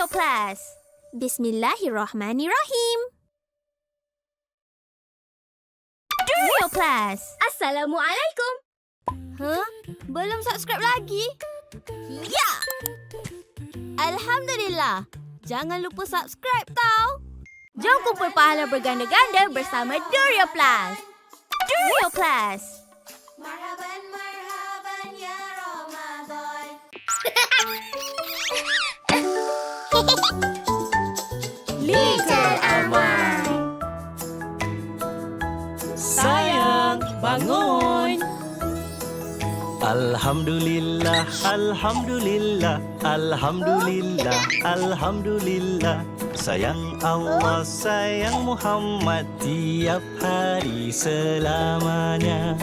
Plus. Bismillahirrahmanirrahim. Durio Plus. Assalamualaikum. Belum subscribe lagi? Ya! Alhamdulillah. Jangan lupa subscribe tau. Jom kumpul pahala berganda-ganda bersama Durio Plus. Durio Plus. Marhaban, marhaban ya Ramadan. Little Amar. Sayang, bangun. Alhamdulillah, alhamdulillah, alhamdulillah, alhamdulillah. Sayang Allah, sayang Muhammad tiap hari selamanya.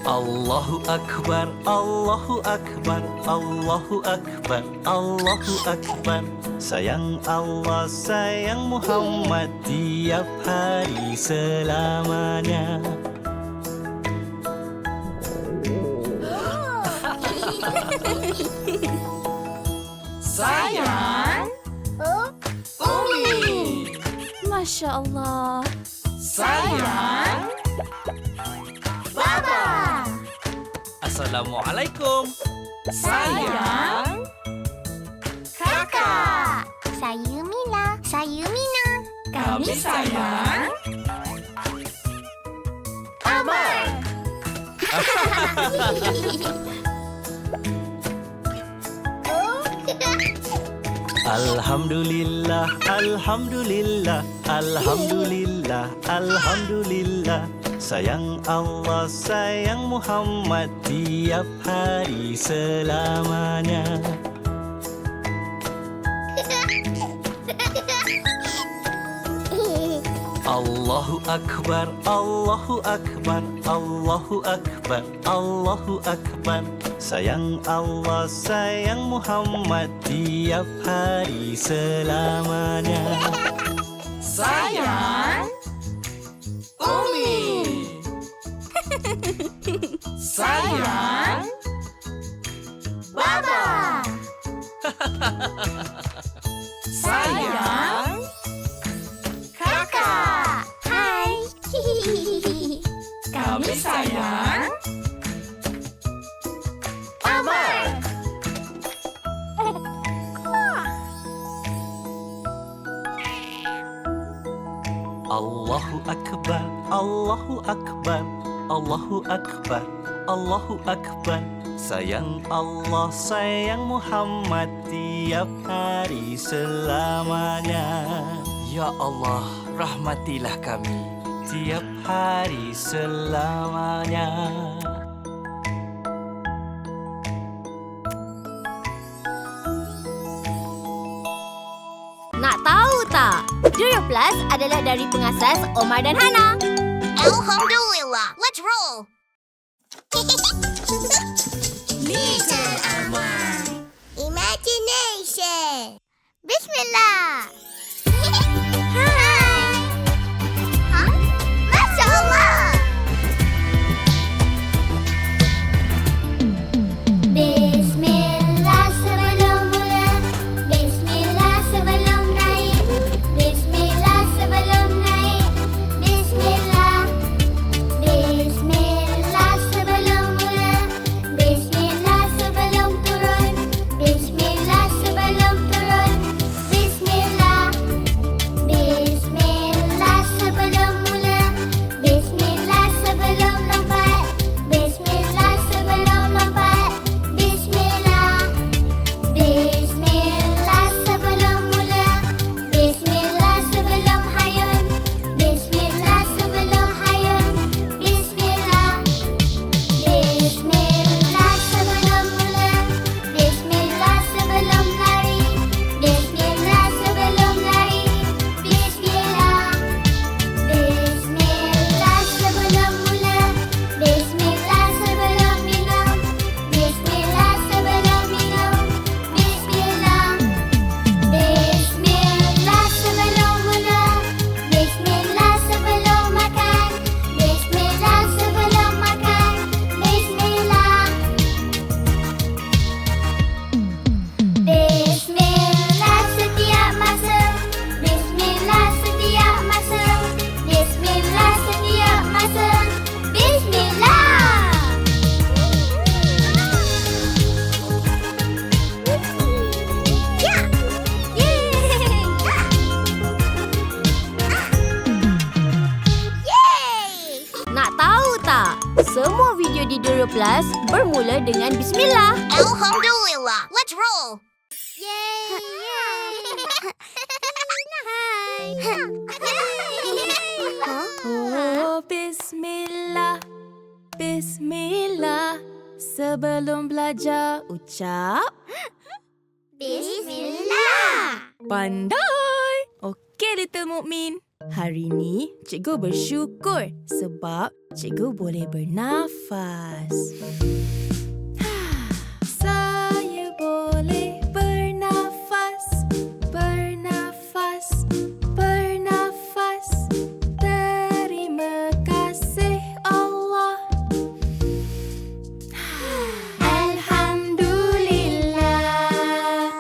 Allahu Akbar, Allahu Akbar, Allahu Akbar, Allahu Akbar. Sayang Allah, sayang Muhammad tiap hari selamanya. Sayang. Umi. Masya Allah. Sayang. Baba. Assalamualaikum. Sayang. Kakak. Saya Mila. Saya Mina. Kami sayang. Amar. Alhamdulillah, alhamdulillah, alhamdulillah, alhamdulillah. Sayang Allah, sayang Muhammad tiap hari selamanya. Allahu Akbar, Allahu Akbar, Allahu Akbar, Allahu Akbar. Sayang Allah, sayang Muhammad tiap hari selamanya. Sayang. Umi. Sayang. Baba. Sayang. Kakak. Hai. Kami sayang. Amar. Allahu Akbar, Allahu Akbar, Allahu Akbar, Allahu Akbar. Sayang Allah, sayang Muhammad tiap hari selamanya. Ya Allah, rahmatilah kami tiap hari selamanya. Nak tahu tak? Durio Plus adalah dari pengasas Omar dan Hana. Alhamdulillah. Let's roll. Little Amar. Imagination. Bismillah. Hai. Hah? Masya Allah. Bismillah sebelum mula, Bismillah sebelum naik, Bismillah sebelum naik, Bismillah. Bismillah sebelum mula, Bismillah sebelum turun, Bismillah sebelum turun, Bismillah. video di Durian Plus bermula dengan bismillah. Alhamdulillah. Let's roll. Oh, bismillah. Bismillah. Sebelum belajar, ucap Bismillah. pandai. Okey, Little Mukmin. Hari ni, cikgu bersyukur sebab cikgu boleh bernafas. Saya boleh bernafas, bernafas, bernafas. Terima kasih Allah. Alhamdulillah.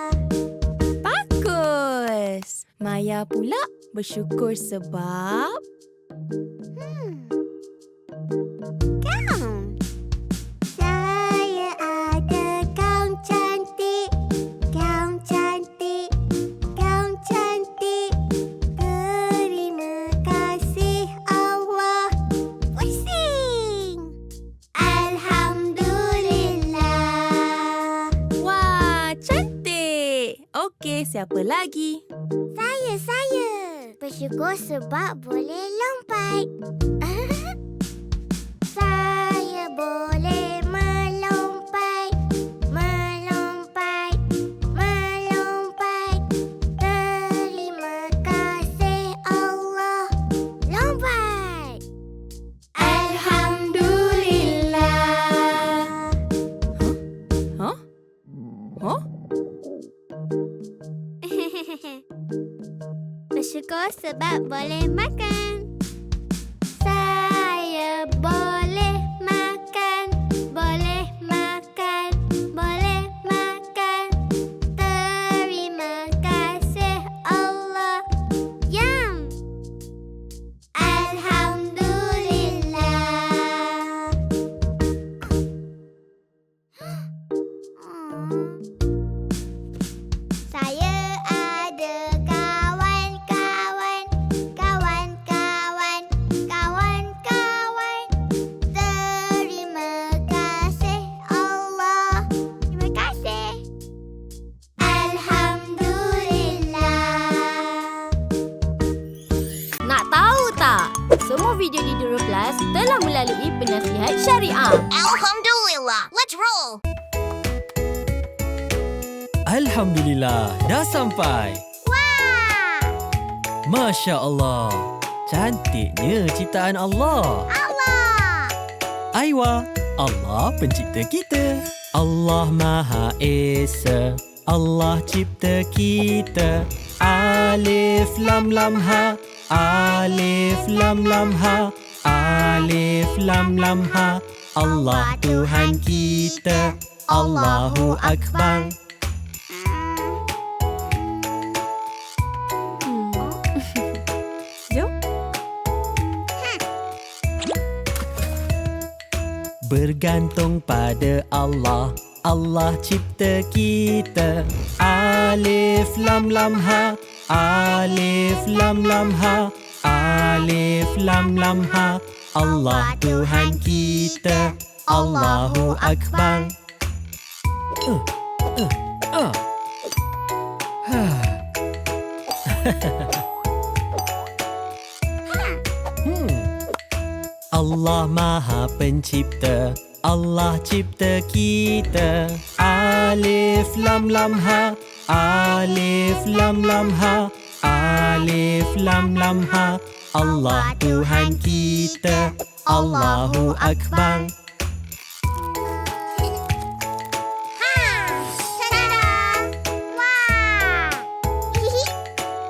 Bagus. Maya pula bersyukur sebab Saya ada kaum cantik, kaum cantik, kaum cantik. Terima kasih Allah. Pusing. Alhamdulillah. wah, cantik. Okey, siapa lagi? Saya. Bersyukur sebab boleh lompat. Saya boleh melompat, melompat, melompat. Terima kasih Allah. Lompat. Alhamdulillah. Huh? Huh? Bersyukur sebab boleh makan. Saya boleh makan, boleh makan, boleh makan. Terima kasih Allah. Yum. Alhamdulillah. Saya ada kawan-kawan, kawan-kawan, kawan-kawan. Terima kasih Allah. Terima kasih. Alhamdulillah. Nak tahu tak? Semua video di Durian Plus telah melalui penasihat syariah. Alhamdulillah. Let's roll. Alhamdulillah, dah sampai. Wah! Masya Allah, cantiknya ciptaan Allah. Allah! Aiwa, Allah pencipta kita. Allah Maha Esa, Allah cipta kita. Alif Lam Lam Ha, Alif Lam Lam Ha, Alif Lam Lam Ha. Allah Tuhan kita, Allahu Akbar. Jom. Bergantung pada Allah, Allah cipta kita. Alif Lam Lam Ha, Alif Lam Lam Ha, Alif Lam Lam Ha. Allah Tuhan kita, Allahu Akbar. Allah Maha Pencipta, Allah cipta kita. Alif Lam Lam Ha, Alif Lam Lam Ha, Alif Lam Lam Ha. Allah Tuhan kita, Allahu Akbar. Tada! Wah! Hihi!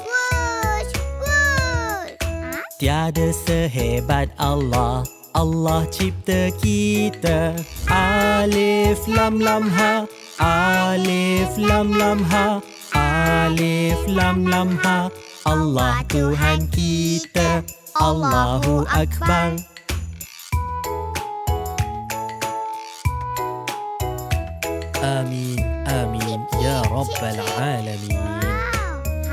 Wush! Wush! Tiada sehebat Allah, Allah cipta kita. Alif Lam Lam Ha, Alif Lam Lam Ha, Alif Lam Lam Ha. Allah Tuhan kita, Allahu Akbar. Amin, amin, ya Rabbal Alamin.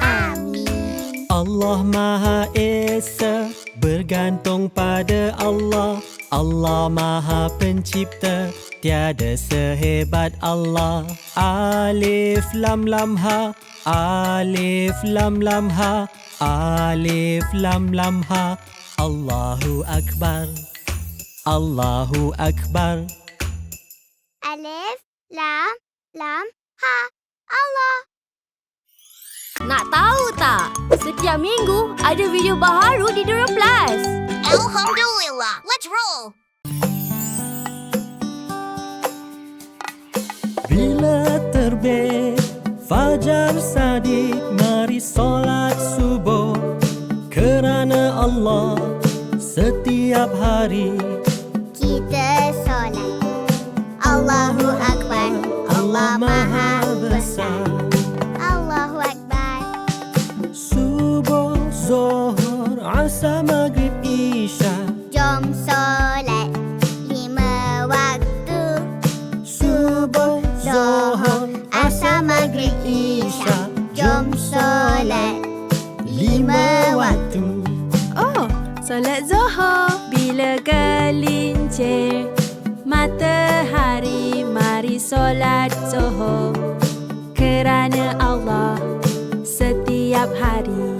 Amin. Allah Maha Esa, bergantung pada Allah, Allah Maha Pencipta, tiada sehebat Allah. Alif lam lam ha, alif lam lam ha, alif lam lam ha. Allahu Akbar, Allahu Akbar. Alif, lam, lam, ha. Allah. Nak tahu tak? Setiap minggu ada video baharu di Duria Plus. Alhamdulillah. Let's roll. Bila terbit fajar sadiq, mari solat subuh kerana Allah setiap hari. Kita solat. Allahu Akbar. Allah Maha Besar. Allahu Akbar. Subuh, Zuhur, Asar, Maghrib, Isya. Jom solat 5 waktu. Subuh, Zuhur, Asar, Maghrib, Isya. Jom solat 5 waktu. Oh, solat Zuhur bila gelincir matahari, mari solat Zuhur kerana Allah setiap hari.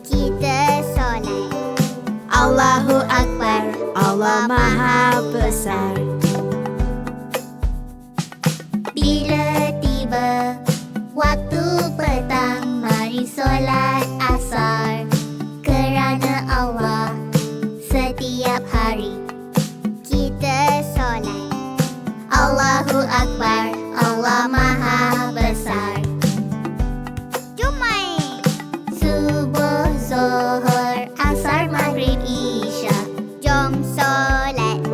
Kita solat. Allahu Akbar. Allah Maha Besar. Bila tiba waktu petang, mari solat asar kerana Allah setiap hari. Kita solat. Allahu Akbar. Allah Maha Besar. Jom main. Subuh, Zuhur, Asar, Maghrib, Isya. Jom solat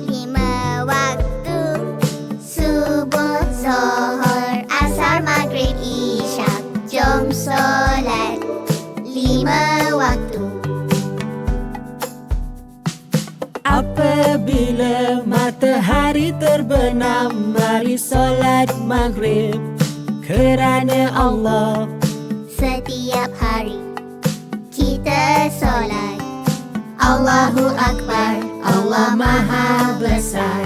5 waktu. Subuh, Zuhur, Asar, Maghrib, Isya. Jom solat 5 waktu. Apabila matahari terbenam, mari solat maghrib kerana Allah Setiap hari kita solat. Allahu Akbar. Allah Maha Besar.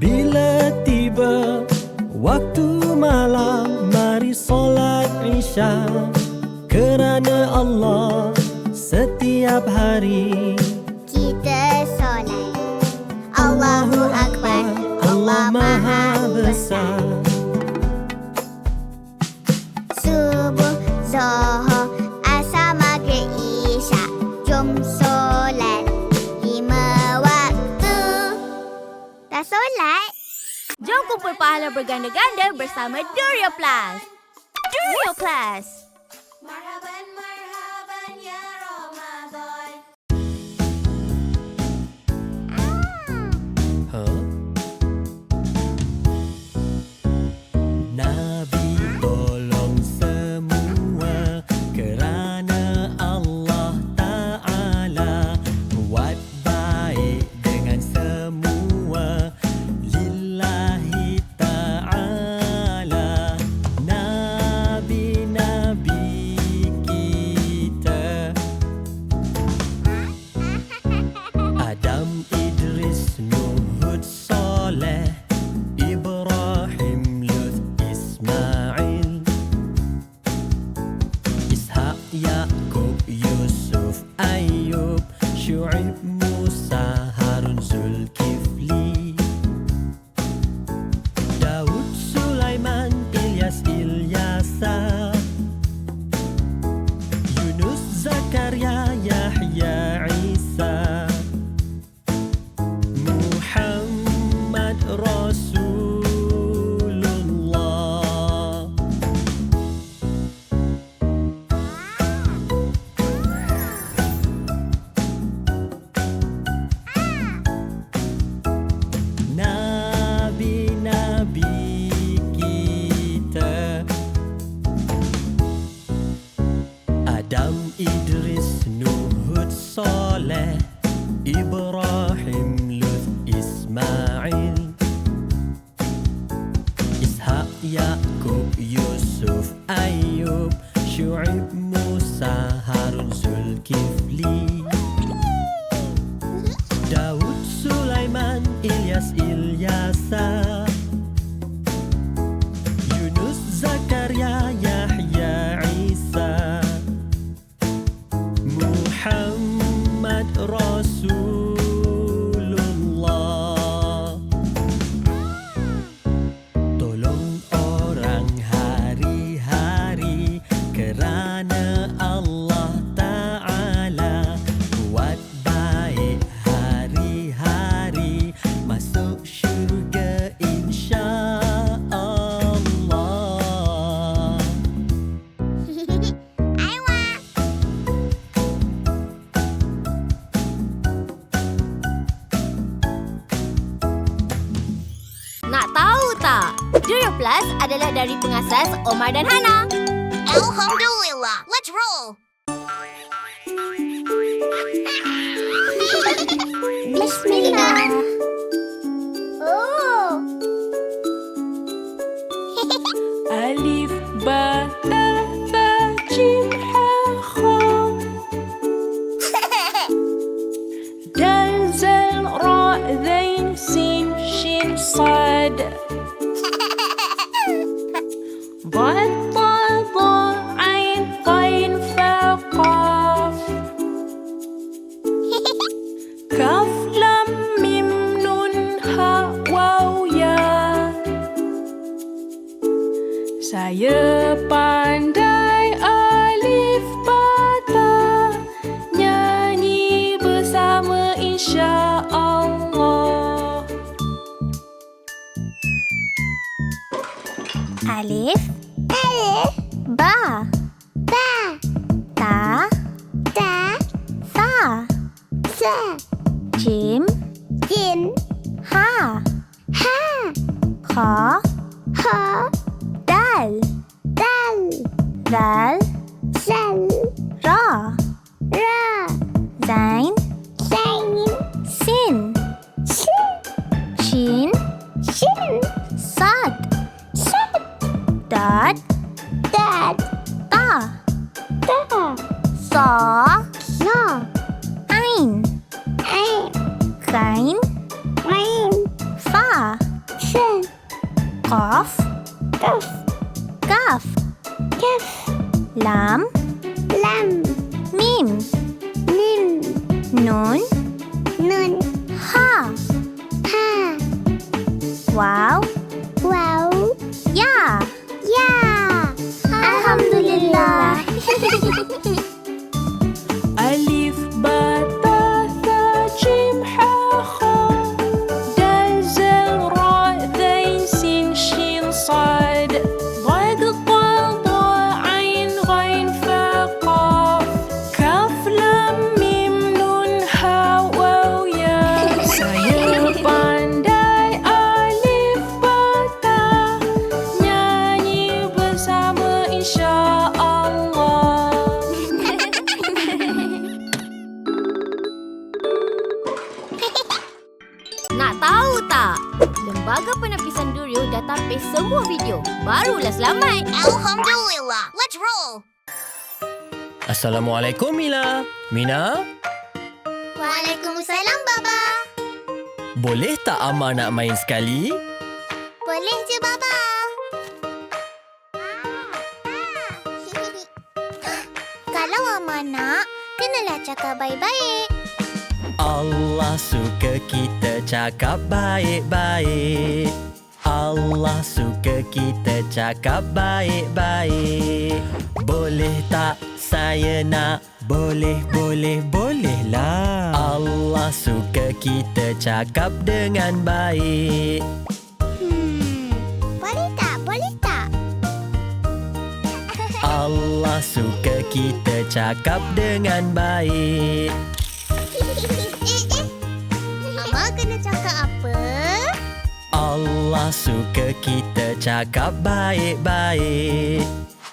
Bila tiba waktu malam, mari solat Isya kerana Allah setiap hari. Kita solat. Allahu Akbar. Allah Maha Besar. Subuh, Zuhur, Asar, Maghrib, Isya. Jom solat 5 waktu. Dah solat? Jom kumpul pahala berganda-ganda bersama Duria Plus. Duria Plus. Marhaban, marhaban ya Ramadan. Nabi tolong semua kerana Allah Ta'ala. Buat baik dengan semua lillahi ta'ala. Nabi Ilyas Ilyasa, Yunus Zakaria Yahya Isa, Muhammad Rasulullah. Tolong orang hari-hari kerana Allah Ta'ala. Buat baik hari-hari, masuk syurga insya-Allah. Nak tahu tak? Durio Plus adalah dari pengasas Omar dan Hana. Alhamdulillah. Let's roll. Bismillah. Oh. ألف باء تاء ثاء جيم حاء خاء دال زال راء ذين سين شين صاد ضاد طاء ضاء عين غين فاء قاف كاف لام ميم نون هاء واو يا. Saya pandai alif bata, nyanyi bersama insya-Allah. Alif. Alif. Ba. Ba. Ta. Ta. Sa. Sa. Jim. Jim. Ha. Ha. Kha. Ha. Dal. Dal. Zal. Zal. Ra. Ra. Zain. Zain. Sin. Sin. Shin. Shin. Sad. Sad. Dad. Dad. Ta. Ta. Sa. Sa. Ain. Ain. Ghain. Ghain. Fa. Fa. Qaf. Qaf. Kaf. Kaf. Lam. Lam. Mim. Mim. Nun. Nun. Ha. Ha. Wow. Wow. Ya. Ya. Alhamdulillah. ألف باء تاء ثاء جيم حاء خاء دال زال راء ذين سين شين صاد ضاد طاء ضاء عين غين فاء قاف كاف لام ميم نون هاء واو يا. Saya pandai alif bata, nyanyi bersama insya-Allah. Nak tahu tak? Lembaga Penepisan Durio dah tapis semua video. Barulah selamat. Alhamdulillah. Let's roll. Assalamualaikum Mila. Mina, Waalaikumsalam, Baba. boleh tak Amar nak main sekali? Boleh je, Baba. Kalau Mama nak, kenalah cakap baik-baik. Allah suka kita cakap baik-baik. Allah suka kita cakap baik-baik. Boleh tak saya nak? Boleh, boleh, bolehlah. Allah suka kita cakap dengan baik. Boleh tak? Boleh tak? Allah suka kita cakap dengan baik. Mama kena cakap apa? Allah suka kita cakap baik-baik.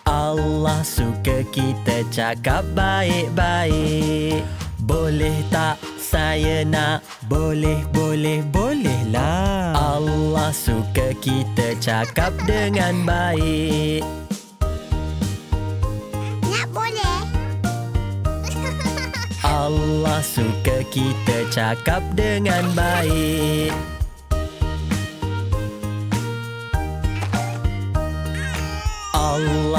Allah suka kita cakap baik-baik. Boleh tak saya nak? Boleh, boleh, bolehlah. Allah suka kita cakap dengan baik. Nak boleh? Allah suka kita cakap dengan baik.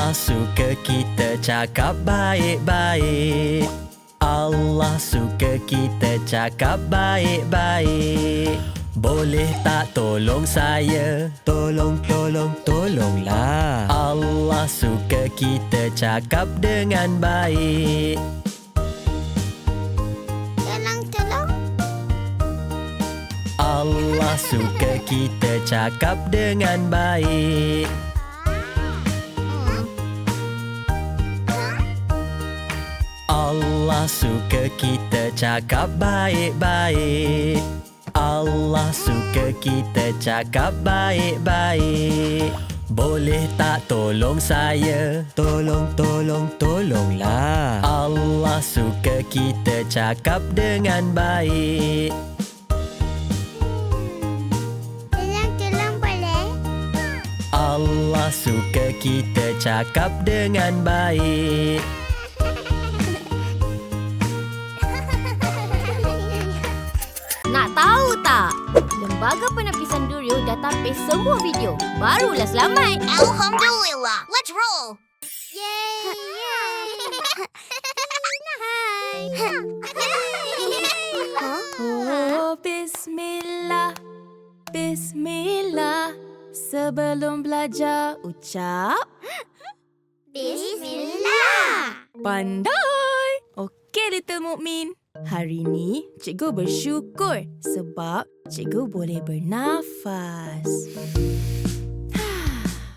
Allah suka kita cakap baik-baik. Allah suka kita cakap baik-baik. Boleh tak tolong saya? Tolonglah. Allah suka kita cakap dengan baik. Tolong. Allah suka kita cakap dengan baik. Allah suka kita cakap baik-baik. Allah suka kita cakap baik-baik. Boleh tak tolong saya? Tolonglah. Allah suka kita cakap dengan baik. Tolong boleh? Allah suka kita cakap dengan baik. Nak tahu tak? Lembaga Penapisan Durio dah tampil semua video. Barulah selamat. Alhamdulillah. Let's roll. Oh, bismillah, bismillah. Sebelum belajar, ucap Bismillah. pandai. Okey, Little Mukmin. Hari ni, cikgu bersyukur sebab cikgu boleh bernafas.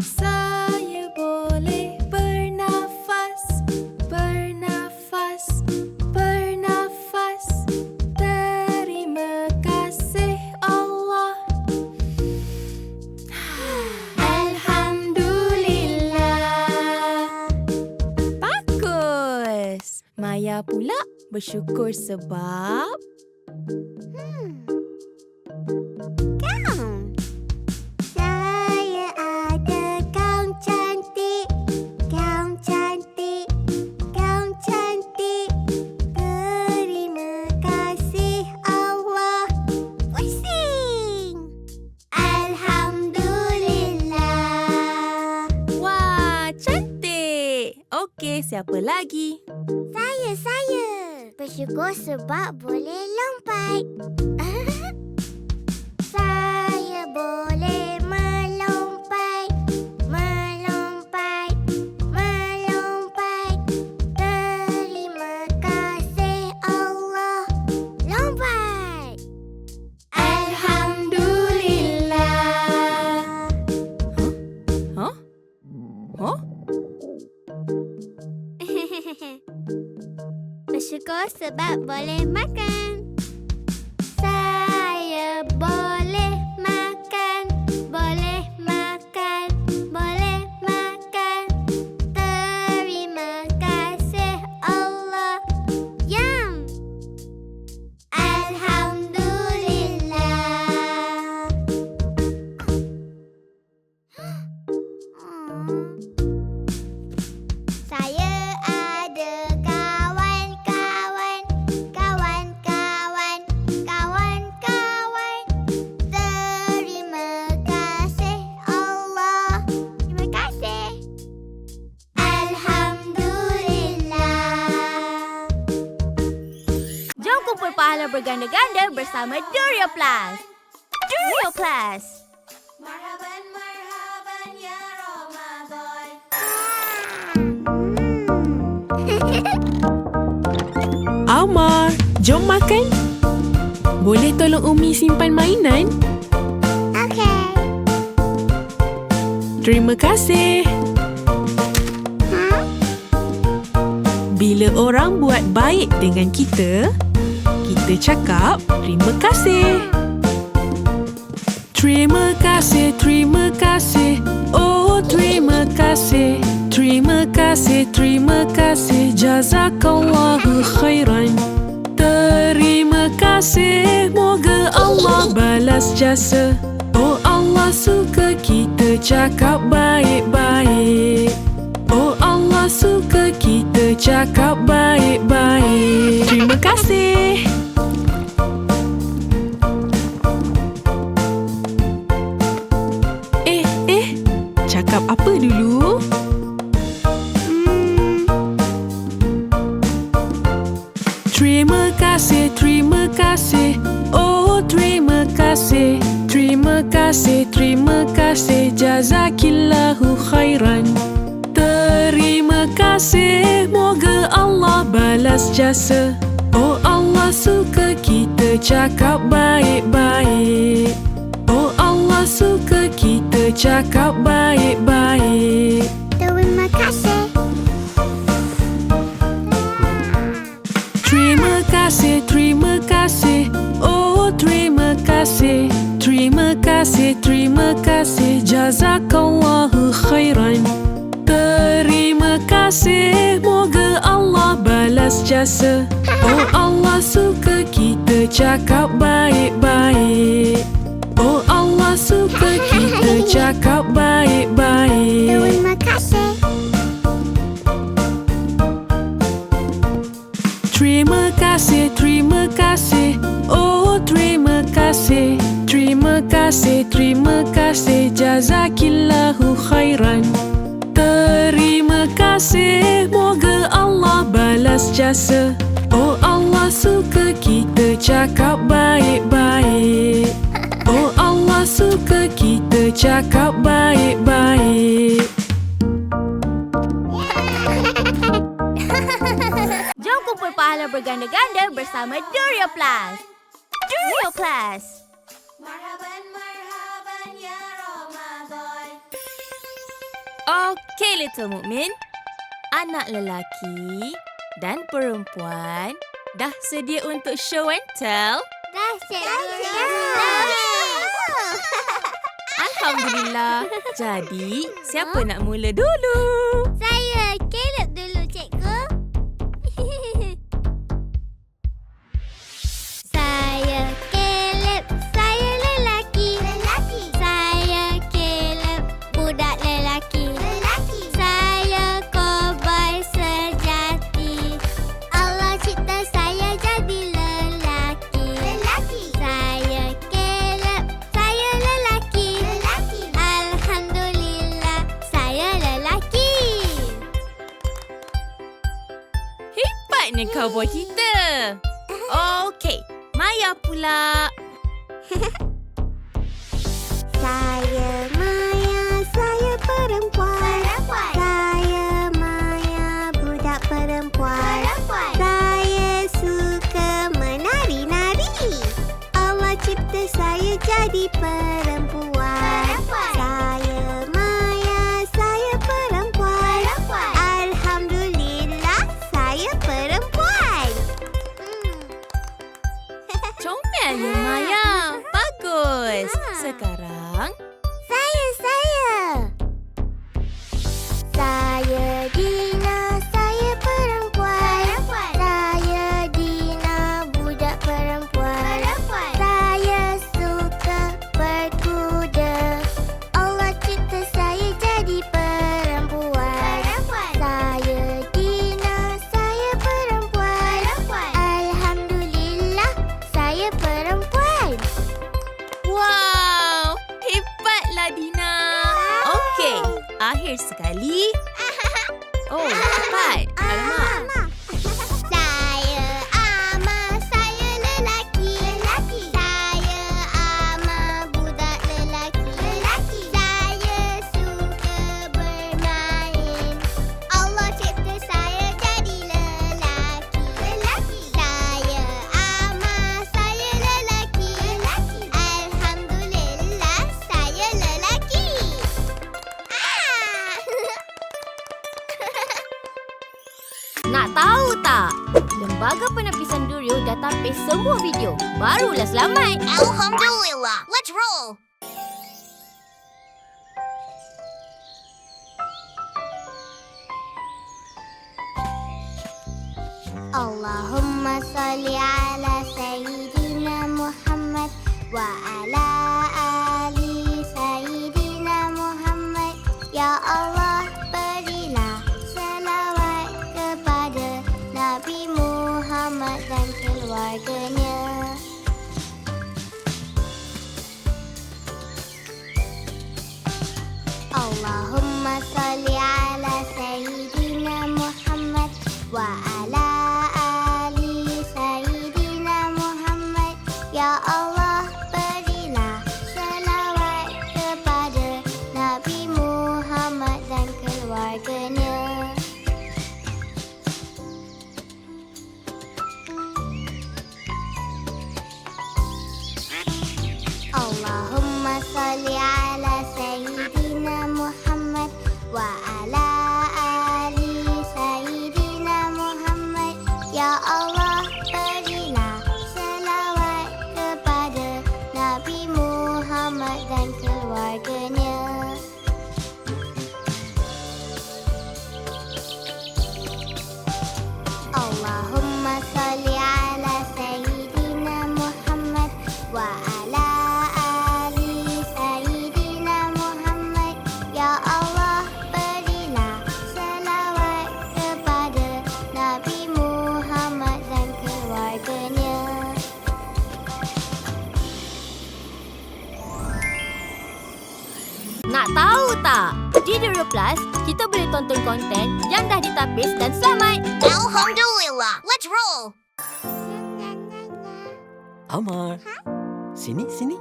Saya boleh bernafas, bernafas, bernafas. Terima kasih Allah. Alhamdulillah. Bagus. Maya pula bersyukur sebab Saya ada gaun cantik, gaun cantik, gaun cantik. Terima kasih Allah. Pusing. Alhamdulillah. wah, cantik. Okey, siapa lagi? Saya. Bersyukur sebab boleh lompat. Saya boleh melompat, melompat, melompat. Terima kasih Allah. Lompat. Alhamdulillah. Huh? Oh? Bersyukur sebab boleh makan. Saya boleh makan, boleh makan, boleh makan. Terima kasih Allah. Yum. Alhamdulillah. Saya ada kawan-kawan, kawan-kawan, kawan-kawan. Terima kasih Allah. Terima kasih. Alhamdulillah. Jom kumpul pahala berganda-ganda bersama Durio Plus. Durio Plus. Marhaban, marhaban ya Ramadan. Amar, jom makan. Boleh tolong Umi simpan mainan? Okey. Terima kasih. Bila orang buat baik dengan kita, kita cakap terima kasih. Terima kasih, terima kasih. Oh, terima kasih. Terima kasih, terima kasih. Jazakallahu khairan. Terima kasih. Moga Allah balas jasa. Oh, Allah suka kita cakap baik-baik. Oh, Allah suka kita cakap baik-baik. Terima kasih. Cakap apa dulu? kasih, jazakillahu khairan. Terima kasih, moga Allah balas jasa. Oh Allah suka kita cakap baik-baik. Oh Allah suka kita cakap baik-baik. Terima kasih. Terima kasih. Oh terima kasih. Terima kasih, jazakallahu khairan. Terima kasih, moga Allah balas jasa. Oh Allah suka kita cakap baik-baik. Oh Allah suka kita cakap baik-baik. Terima kasih. Terima kasih. Oh terima kasih. Terima kasih, jazakillahu khairan. Terima kasih, moga Allah balas jasa. Oh Allah suka kita cakap baik-baik. Oh Allah suka kita cakap baik-baik. Jom kumpul pahala berganda-ganda bersama Durio Plus. Durio Plus. Marhaban, marhaban ya Ramadan. Okey, Little Mukmin. Anak lelaki dan perempuan dah sedia untuk show and tell? Dah sedia. Alhamdulillah. Jadi, siapa nak mula dulu? Saya Caleb dulu, cikgu. Saya Caleb, saya lelaki. Saya Caleb, budak lelaki. Saya cowboy sejati. Allah cipta saya jadi lelaki. Saya Caleb, saya lelaki. Alhamdulillah, saya lelaki. Hebatnya cowboy kita. Okey, Maya pula. Saya Maya, saya perempuan. Saya Maya, budak perempuan. Saya suka menari-nari. Allah cipta saya jadi perempuan. Saya Maya, saya perempuan. Alhamdulillah, saya perempuan. Comelnya Maya. Bagus. Sekarang, Saya. Saya Dina, saya perempuan. Saya Dina, budak perempuan. Saya suka berkuda. Allah cipta saya jadi perempuan. Saya Dina, saya perempuan. Alhamdulillah, saya perempuan. wow, hebatlah Dina. Okey, akhir sekali. Oh, cepat. Alamak. Saya Ama, saya lelaki. Saya Ama, budak lelaki. Saya suka bermain. Allah cipta saya jadi lelaki. Saya Ama, saya lelaki. Alhamdulillah, saya lelaki. Nak tahu tak? Lembaga Penepisan Durio dah tapis semua video. Barulah selamat. Alhamdulillah. Let's roll. Allahumma salli ala Sayyidina Muhammad wa ala ali Sayyidina Muhammad. Ya Allah, berilah selawat kepada Nabi Muhammad dan keluarganya. Allahumma salli ala Sayyidina Muhammad wa ala ali Sayyidina Muhammad. Ya Allah, berilah Muhammad dan keluarganya. Allahumma salli ala Sayyidina Muhammad wa ala ali Sayyidina Muhammad. Ya Allah, berilah selawat kepada Nabi Muhammad dan keluarganya. Nak tahu tak? Di Durio Plus, kita boleh tonton konten yang dah ditapis dan selamat. Alhamdulillah. Let's roll. Amar, sini, sini.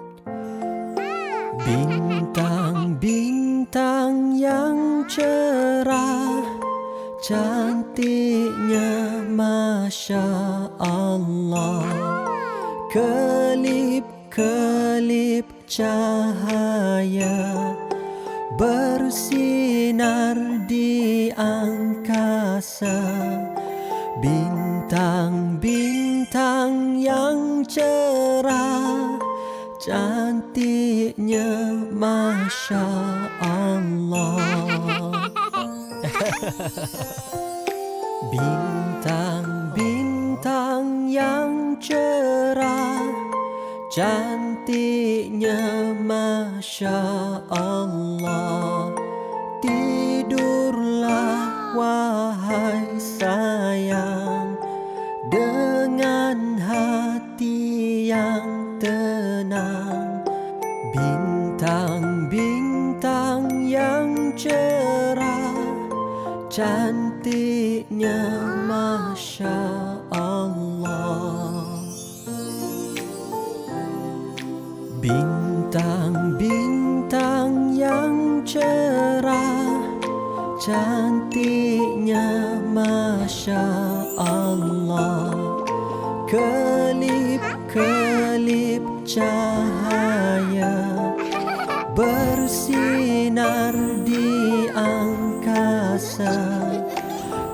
Bintang-bintang yang cerah, cantiknya Masya Allah. Kelip-kelip cahaya bersinar di angkasa. Bintang-bintang yang cerah, cantiknya Masya Allah. Bintang-bintang yang cerah, cantiknya Masya Allah. Tidurlah wahai sayang, dengan hati yang tenang. Bintang-bintang yang cerah, cantiknya Masya Allah. Bintang-bintang yang cerah, cantiknya Masya Allah. Kelip-kelip cahaya bersinar di angkasa.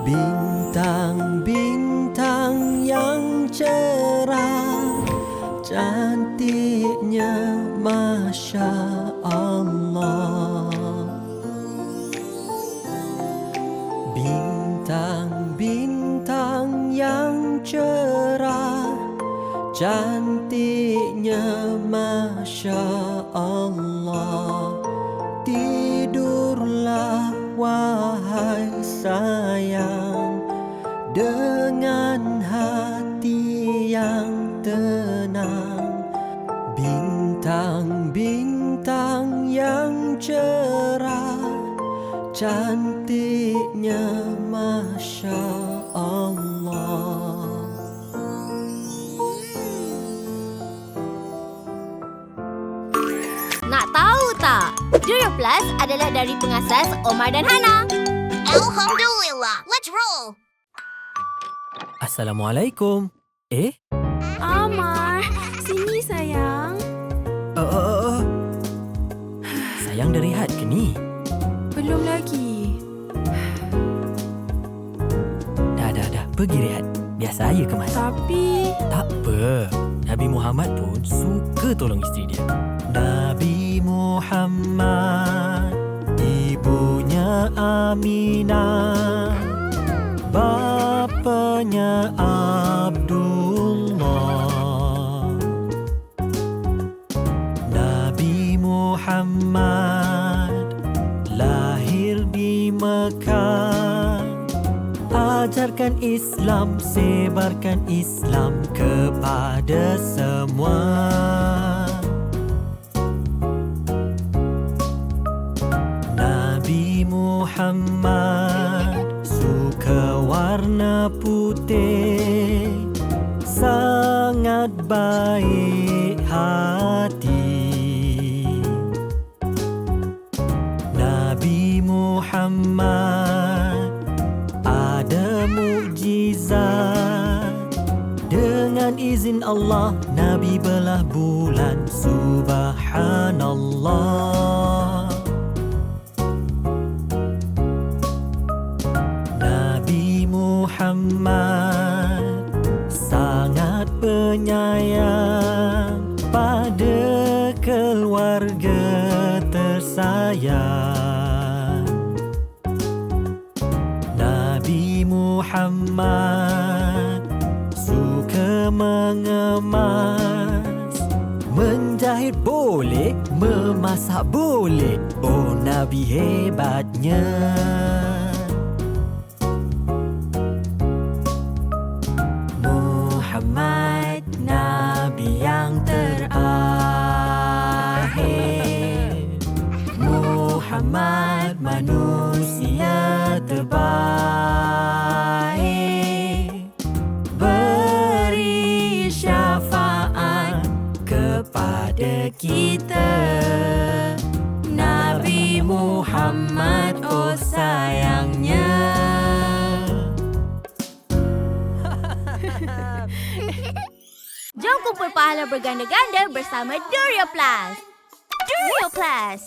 Bintang-bintang yang cerah, cantiknya Masya Allah. Bintang-bintang yang cerah, cantiknya Masya Allah. Tidurlah wahai sayang, dengan hati yang tenang. Bintang-bintang yang cerah, cantiknya Masya Allah. Nak tahu tak? Durio Plus adalah dari pengasas Omar dan Hana. Alhamdulillah. Let's roll. Assalamualaikum. Amar, sini sayang. Sayang dah rehat ke ni? Belum lagi. Dah. Pergi rehat. Biar saya kemas. Tapi Tak apa. Nabi Muhammad pun suka tolong isteri dia. Nabi Muhammad, ibunya Aminah, bapanya Abdullah. Nabi Muhammad lahir di Mekah, ajarkan Islam, sebarkan Islam kepada semua. Nabi Muhammad suka warna putih, sangat baik hati. Nabi Muhammad ada mukjizat, dengan izin Allah Nabi belah bulan. Subhanallah. Nabi Muhammad sangat penyayang pada keluarga tersayang. Nabi Muhammad suka mengemas. Menjahit boleh, memasak boleh. Oh, Nabi hebatnya. Muhammad, Nabi yang terakhir. Muhammad, manusia terbaik. Beri syafaat kepada kita. Nabi Muhammad, oh sayangnya. Jom kumpul pahala berganda-ganda bersama Durio Plus. Durio Plus.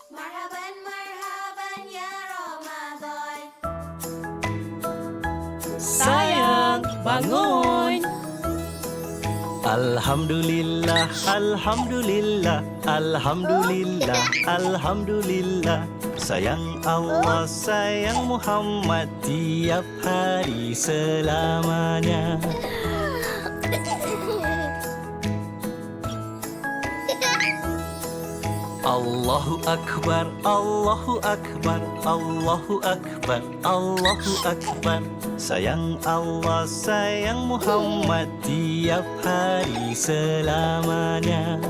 Marhaban marhaban ya Ramadan. Sayang, bangun. Alhamdulillah, Alhamdulillah, Alhamdulillah, Alhamdulillah. Sayang Allah, sayang Muhammad, tiap hari selamanya. Allahu Akbar, Allahu Akbar, Allahu Akbar, Allahu Akbar. Sayang Allah, sayang Muhammad, tiap hari selamanya.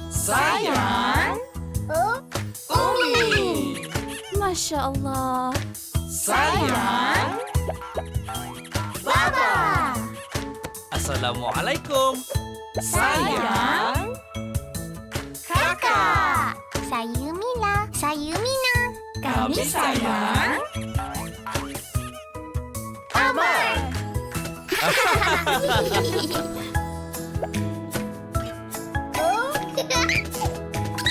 Sayang, Umi. Masya Allah. Sayang, Baba. Assalamualaikum. Sayang, Kakak. Saya Mila. Saya Mina. kami sayang. Amar.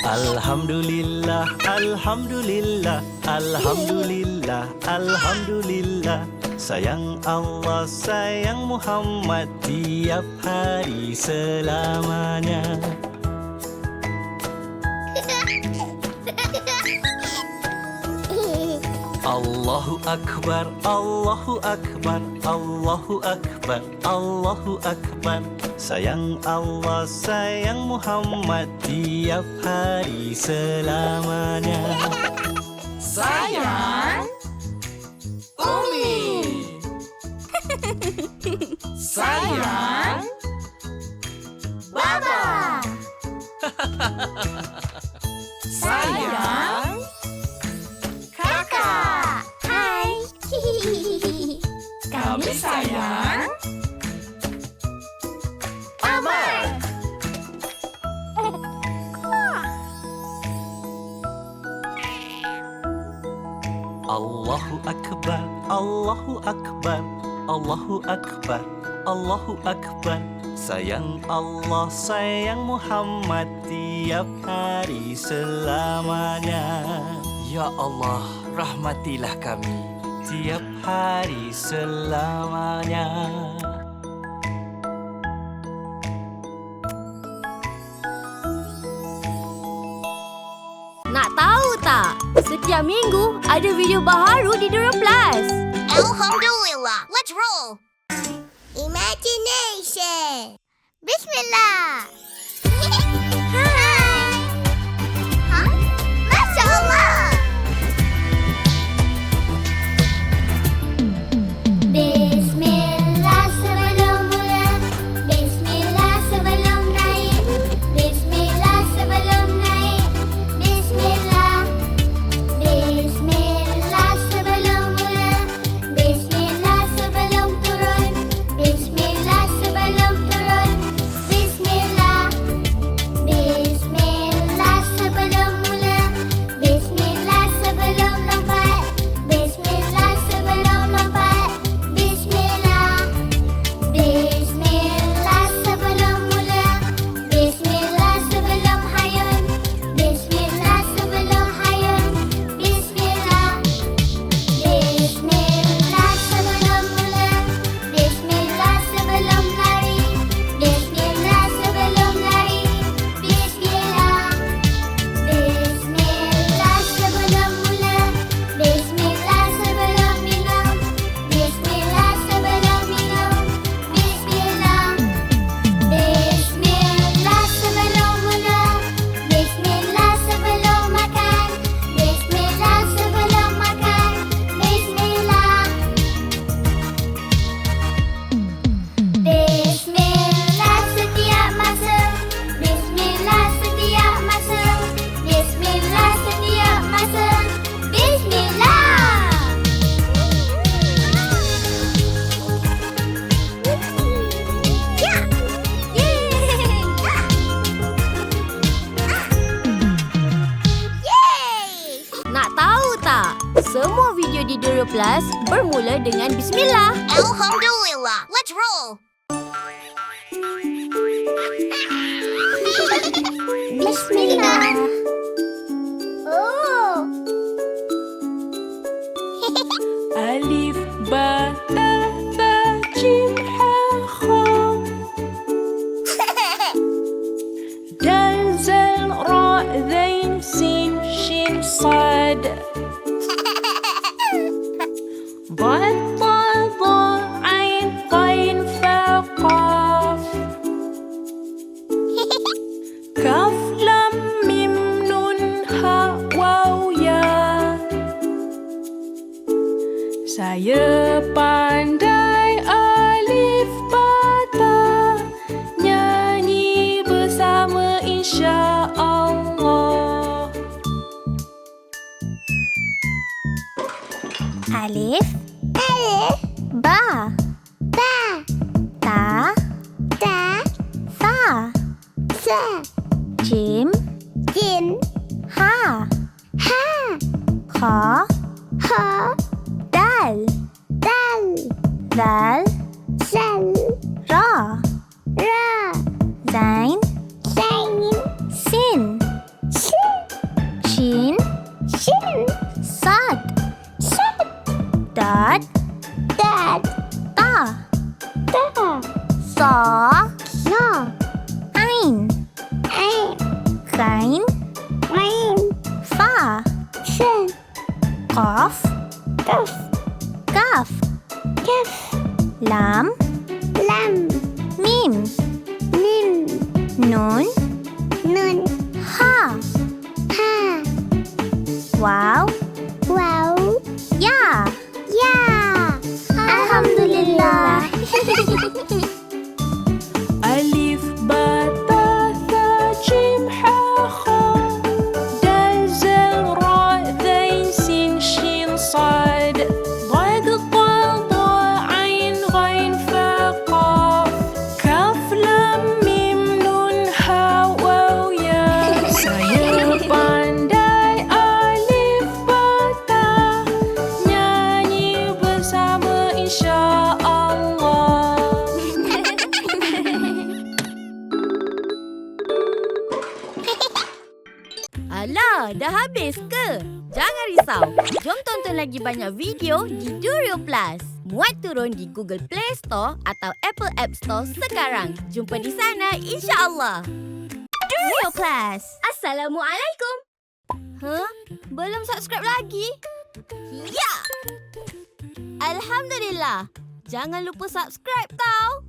Alhamdulillah, Alhamdulillah, Alhamdulillah, Alhamdulillah. Sayang Allah, sayang Muhammad, tiap hari selamanya. Allahu Akbar, Allahu Akbar, Allahu Akbar, Allahu Akbar. Sayang Allah, sayang Muhammad, tiap hari selamanya. Sayang, Umi. Sayang, Baba. sayang, Kakak. Hai. kami sayang. Amar. Allahu Akbar, Allahu Akbar, Allahu Akbar, Allahu Akbar. Sayang Allah, sayang Muhammad, tiap hari selamanya. Ya Allah, rahmatilah kami, tiap hari selamanya. Nak tahu tak? Setiap minggu ada video baharu di Durio Plus. Alhamdulillah, let's roll. Imagination. Bismillah. Hai. Ha? Masya Allah. Bismillah sebelum mula. Bismillah sebelum naik. Bismillah sebelum naik. Bismillah. Bismillah sebelum mula. Bismillah sebelum turun. Bismillah sebelum turun. Bismillah. Plus bermula dengan bismillah. Alhamdulillah. Let's roll. Bismillah. Oh. ألف باء تاء ثاء جيم حاء خاء دال زال راء ذين سين شين صاد ضاد طاء ظاء عين غين فاء قاف كاف لام ميم نون هاء واو يا Saya pandai alif bata, nyanyi bersama insya Allah. Alif. Ba. Ta. Sa. Jim. Ha. Kha. Dal. Zal. Ra. Zain. Sin. Shin. Sad. Dad. Ta. Sa. Ain. Ghain. Fa. Qaf. Kaf. Lam. Mim. Nun. Ha. Wow. Ya. Alhamdulillah. ألف باء تاء ثاء جيم حاء خاء دال زال راء ذين سين شين صاد ضاد طاء ظاء عين غين فاء قاف كاف لام ميم نون هاء واو يا Saya pandai alif bata, nyanyi bersama insya Allah. Alah, dah habis ke? Jangan risau. Jom tonton lagi banyak video di Durio Plus. Muat turun di Google Play Store atau Apple App Store sekarang. Jumpa di sana insya-Allah. Durio Plus. Assalamualaikum. Belum subscribe lagi? Ya. Alhamdulillah. Jangan lupa subscribe tau.